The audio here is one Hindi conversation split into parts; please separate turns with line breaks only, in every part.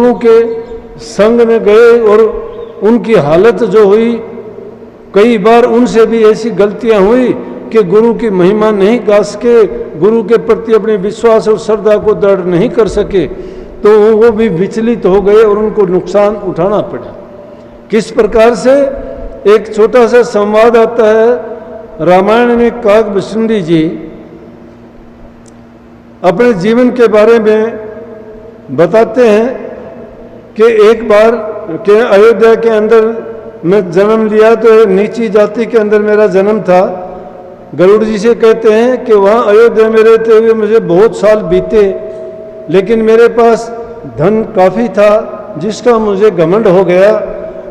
गुरु के संग में गए और उनकी हालत जो हुई, कई बार उनसे भी ऐसी गलतियां हुई कि गुरु की महिमा नहीं गा सके, गुरु के प्रति अपने विश्वास और श्रद्धा को दृढ़ नहीं कर सके, तो वो भी विचलित हो गए और उनको नुकसान उठाना पड़ा। किस प्रकार से? एक छोटा सा संवाद आता है रामायण में। काकभूषुंडी जी अपने जीवन के बारे में बताते हैं कि एक बार के अयोध्या के अंदर मैं जन्म लिया, तो नीची जाति के अंदर मेरा जन्म था। गरुड़ जी से कहते हैं कि वहाँ अयोध्या में रहते हुए मुझे बहुत साल बीते, लेकिन मेरे पास धन काफ़ी था जिसका मुझे घमंड हो गया।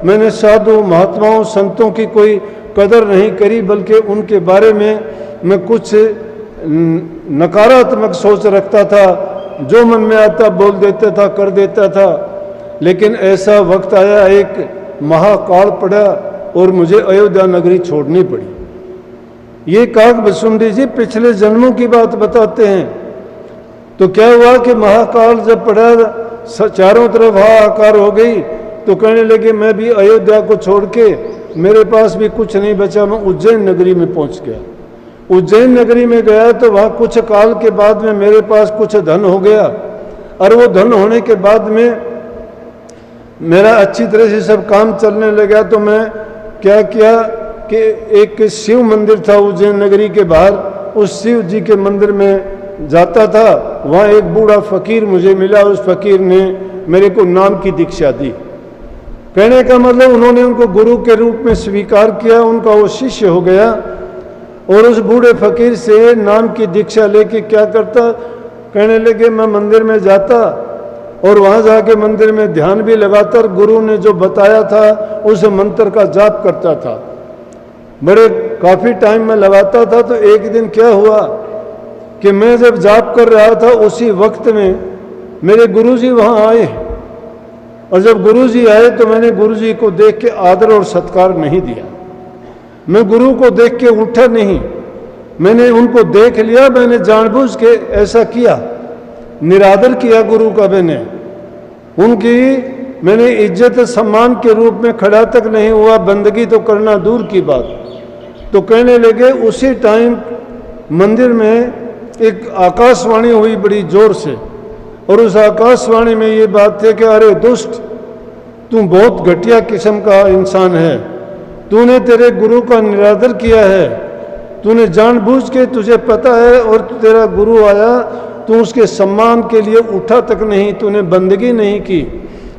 मैंने साधु महात्माओं संतों की कोई कदर नहीं करी, बल्कि उनके बारे में मैं कुछ नकारात्मक सोच रखता था, जो मन में आता बोल देता था, कर देता था। लेकिन ऐसा वक्त आया, एक महाकाल पड़ा और मुझे अयोध्या नगरी छोड़नी पड़ी। ये काकभूषुंडी जी पिछले जन्मों की बात बताते हैं। तो क्या हुआ कि महाकाल जब पड़ा, चारों तरफ हाहाकार हो गई, तो कहने लगे मैं भी अयोध्या को छोड़ के, मेरे पास भी कुछ नहीं बचा, मैं उज्जैन नगरी में पहुंच गया। उज्जैन नगरी में गया तो वहाँ कुछ काल के बाद में मेरे पास कुछ धन हो गया, और वो धन होने के बाद में मेरा अच्छी तरह से सब काम चलने लगा। तो मैं क्या किया कि एक शिव मंदिर था उज्जैन नगरी के बाहर, उस शिव जी के मंदिर में जाता था। वहाँ एक बूढ़ा फकीर मुझे मिला, उस फकीर ने मेरे को नाम की दीक्षा दी। कहने का मतलब उन्होंने उनको गुरु के रूप में स्वीकार किया, उनका वो शिष्य हो गया। और उस बूढ़े फकीर से नाम की दीक्षा लेके क्या करता, कहने लगे मैं मंदिर में जाता और वहाँ जाके मंदिर में ध्यान भी लगाता और गुरु ने जो बताया था उस मंत्र का जाप करता था। बड़े काफ़ी टाइम में लगाता था। तो एक दिन क्या हुआ कि मैं जब जाप कर रहा था, उसी वक्त में मेरे गुरुजी वहाँ आए, और जब गुरुजी आए तो मैंने गुरुजी को देख के आदर और सत्कार नहीं दिया। मैं गुरु को देख के उठा नहीं, मैंने उनको देख लिया, मैंने जानबूझ के ऐसा किया, निरादर किया गुरु का। मैंने इज्जत सम्मान के रूप में खड़ा तक नहीं हुआ, बंदगी तो करना दूर की बात। तो कहने लगे, उसी टाइम मंदिर में एक आकाशवाणी हुई बड़ी जोर से, और उस आकाशवाणी में ये बात थी कि अरे दुष्ट, तू बहुत घटिया किस्म का इंसान है, तूने तेरे गुरु का निरादर किया है, तूने जानबूझ के, तुझे पता है, और तेरा गुरु आया, तू उसके सम्मान के लिए उठा तक नहीं, तूने बंदगी नहीं की।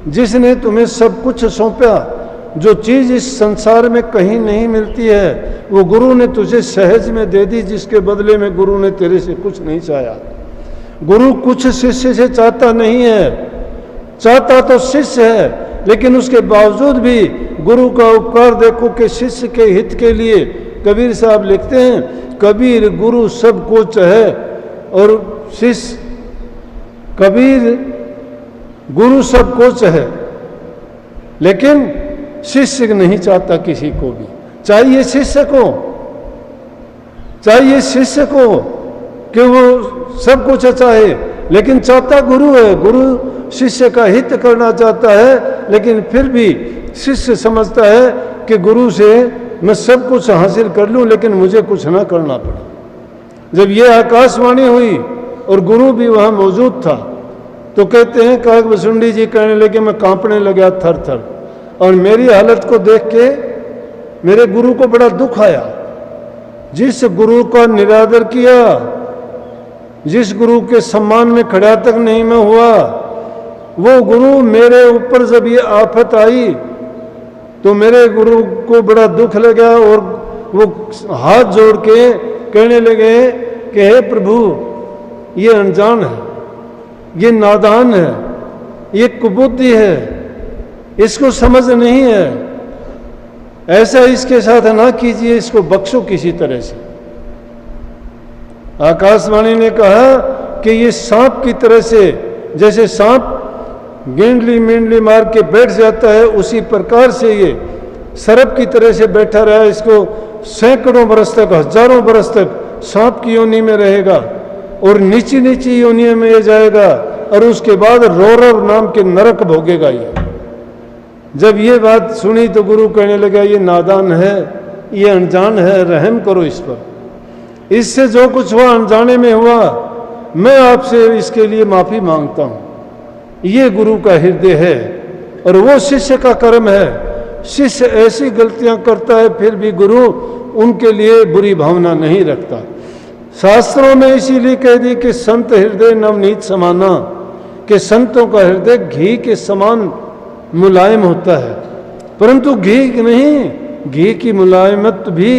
जिसने तुम्हें सब कुछ सौंपा, जो चीज़ इस संसार में कहीं नहीं मिलती है, वो गुरु ने तुझे सहज में दे दी, जिसके बदले में गुरु ने तेरे से कुछ नहीं चाहा। गुरु कुछ शिष्य से चाहता नहीं है, चाहता तो शिष्य है, लेकिन उसके बावजूद भी गुरु का उपकार देखो कि शिष्य के हित के लिए कबीर साहब लिखते हैं, कबीर गुरु सबको चाहे, और शिष्य कबीर गुरु सबको चाहे, लेकिन शिष्य नहीं चाहता किसी को भी। चाहिए शिष्य को कि वो सब कुछ चाहे, लेकिन चाहता गुरु है। गुरु शिष्य का हित करना चाहता है, लेकिन फिर भी शिष्य समझता है कि गुरु से मैं सब कुछ हासिल कर लूं, लेकिन मुझे कुछ ना करना पड़े। जब ये आकाशवाणी हुई और गुरु भी वहाँ मौजूद था, तो कहते हैं काकभूषुंडी जी कहने लगे, मैं कांपने लगा थर थर, और मेरी हालत को देख के मेरे गुरु को बड़ा दुख आया। जिस गुरु का निरादर किया, जिस गुरु के सम्मान में खड़ा तक नहीं मैं हुआ, वो गुरु मेरे ऊपर जब ये आफत आई तो मेरे गुरु को बड़ा दुख लगा, और वो हाथ जोड़ के कहने लगे कि हे प्रभु, ये अनजान है, ये नादान है, ये कुबुद्धि है, इसको समझ नहीं है, ऐसा इसके साथ ना कीजिए, इसको बख्शो किसी तरह से। आकाशवाणी ने कहा कि ये सांप की तरह से, जैसे सांप गेंडली मेंडली मार के बैठ जाता है, उसी प्रकार से ये सर्प की तरह से बैठा रहा। इसको सैकड़ों बरस तक, हजारों बरस तक सांप की योनि में रहेगा, और नीची नीची योनियों में ये जाएगा, और उसके बाद रौरव नाम के नरक भोगेगा ये। जब ये बात सुनी तो गुरु कहने लगा ये नादान है, ये अनजान है, रहम करो इस पर। इससे जो कुछ हुआ अनजाने में हुआ, मैं आपसे इसके लिए माफ़ी मांगता हूँ। ये गुरु का हृदय है और वो शिष्य का कर्म है। शिष्य ऐसी गलतियां करता है फिर भी गुरु उनके लिए बुरी भावना नहीं रखता। शास्त्रों में इसीलिए कह दी कि संत हृदय नवनीत समाना, कि संतों का हृदय घी के समान मुलायम होता है। परंतु घी नहीं, घी की मुलायमत भी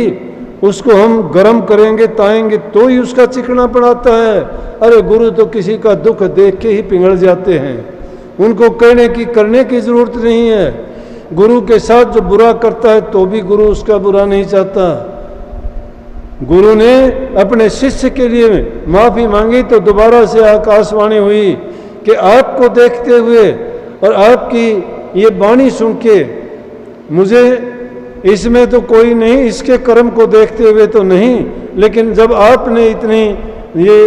उसको हम गर्म करेंगे ताएंगे तो ही उसका चिकना पड़ाता है। अरे गुरु तो किसी का दुख देख के ही पिघल जाते हैं, उनको कहने की करने की जरूरत नहीं है। गुरु के साथ जो बुरा करता है तो भी गुरु उसका बुरा नहीं चाहता। गुरु ने अपने शिष्य के लिए माफी मांगी तो दोबारा से आकाशवाणी हुई कि आपको देखते हुए और आपकी ये वाणी सुन के मुझे इसमें तो कोई नहीं, इसके कर्म को देखते हुए तो नहीं, लेकिन जब आपने इतनी ये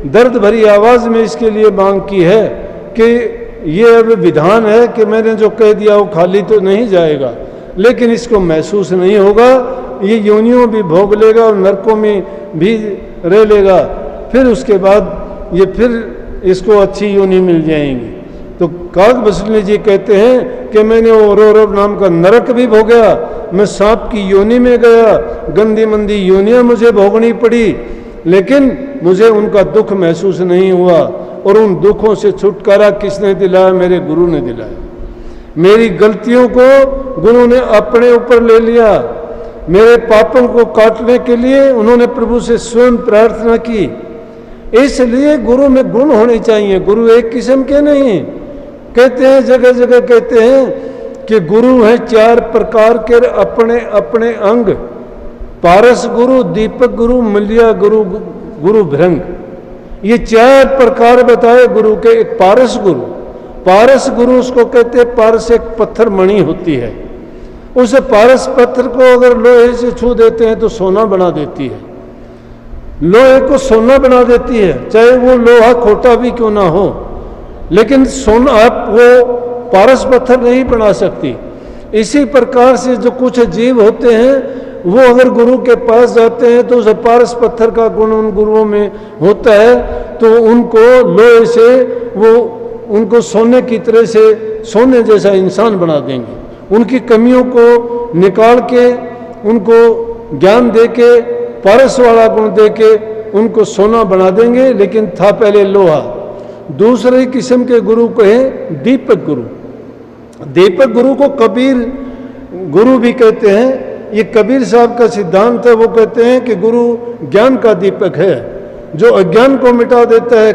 दर्द भरी आवाज़ में इसके लिए मांग की है कि ये अब विधान है कि मैंने जो कह दिया वो खाली तो नहीं जाएगा, लेकिन इसको महसूस नहीं होगा, ये योनियों भी भोग लेगा और नरकों में भी रह लेगा, फिर उसके बाद ये फिर इसको अच्छी योनि मिल जाएंगी। तो काकभूषणी जी कहते हैं कि मैंने वो रौरव नाम का नरक भी भोगा, मैं सांप की योनि में गया, गंदी मंदी योनियां मुझे भोगनी पड़ी, लेकिन मुझे उनका दुख महसूस नहीं हुआ। और उन दुखों से छुटकारा किसने दिलाया? मेरे गुरु ने दिलाया। मेरी गलतियों को गुरु ने अपने ऊपर ले लिया, मेरे पापों को काटने के लिए उन्होंने प्रभु से स्वयं प्रार्थना की। इसलिए गुरु में गुण होने चाहिए, गुरु एक किस्म के नहीं। कहते हैं जगह जगह कहते हैं कि गुरु हैं 4 प्रकार के अपने अपने अंग, पारस गुरु, दीपक गुरु, मल्लिया गुरु, गुरु भृंग, ये 4 प्रकार बताए गुरु के। एक पारस गुरु, पारस गुरु उसको कहते हैं, पारस एक पत्थर मणि होती है, उस पारस पत्थर को अगर लोहे से छू देते हैं तो सोना बना देती है, लोहे को सोना बना देती है, चाहे वो लोहा खोटा भी क्यों ना हो, लेकिन सोना आप वो पारस पत्थर नहीं बना सकती। इसी प्रकार से जो कुछ जीव होते हैं वो अगर गुरु के पास जाते हैं तो उस पारस पत्थर का गुण उन गुरुओं में होता है, तो उनको लोहे से वो उनको सोने की तरह से सोने जैसा इंसान बना देंगे। उनकी कमियों को निकाल के उनको ज्ञान दे के पारस वाला गुण दे के उनको सोना बना देंगे, लेकिन था पहले लोहा। दूसरे किस्म के गुरु कहे दीपक गुरु। दीपक गुरु को कबीर गुरु भी कहते हैं। ये कबीर साहब का सिद्धांत है। वो कहते हैं कि गुरु ज्ञान का दीपक है जो अज्ञान को मिटा देता है।